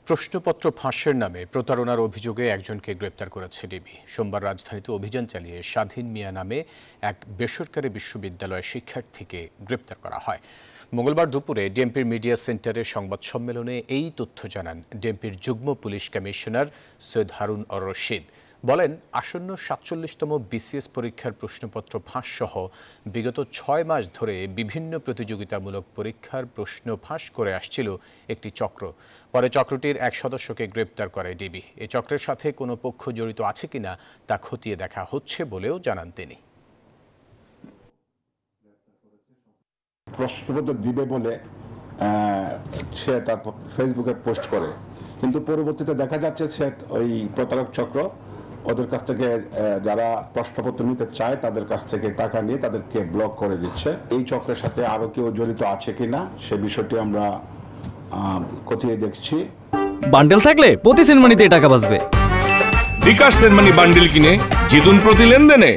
প্রশ্নপত্র ফাঁসের নামে প্রতারণার অভিযোগে একজনকে গ্রেপ্তার করেছে ডিবি। সোমবার রাজধানীতে অভিযান চালিয়ে স্বাধীন মিয়া নামে এক বেসরকারি বিশ্ববিদ্যালয়ের শিক্ষার্থীকে গ্রেপ্তার করা হয়। মঙ্গলবার দুপুরে ডিএমপির মিডিয়া সেন্টারে সংবাদ সম্মেলনে এই তথ্য জানান ডিএমপির যুগ্ম police commissioner Syed Harun or Rashid. বলেন, আসন্ন ৪৭তম বিসিএস পরীক্ষার প্রশ্নপত্র ফাঁস সহ বিগত ৬ মাস ধরে বিভিন্ন প্রতিযোগিতামূলক পরীক্ষার প্রশ্ন ফাঁস করে আসছিল একটি চক্র। পরে চক্রটির এক সদস্যকে গ্রেপ্তার করে ডিবি। এই চক্রের সাথে কোনো পক্ষ জড়িত আছে কিনা তা খতিয়ে দেখা হচ্ছে বলেও জানান তিনি। প্রশ্নপত্র দিবে বলে সে তার ফেসবুকে পোস্ট করে, কিন্তু পরবর্তীতে দেখা যাচ্ছে সে ওই প্রতারক চক্র ওদের কাছ থেকে যারা প্রশ্নপত্র নিতে চায় তাদের কাছ থেকে টাকা নিয়ে তাদেরকে ব্লক করে দিচ্ছে। এই চক্রের সাথে আরো কেউ জড়িত আছে কিনা সে বিষয়টি আমরা খতিয়ে দেখছি। বান্ডেল থাকলে প্রতি সেনমানিতে টাকা বাঁচবে। বিকাশ সেনমানি বান্ডেল কিনে জিতুন প্রতি লেনদেনে।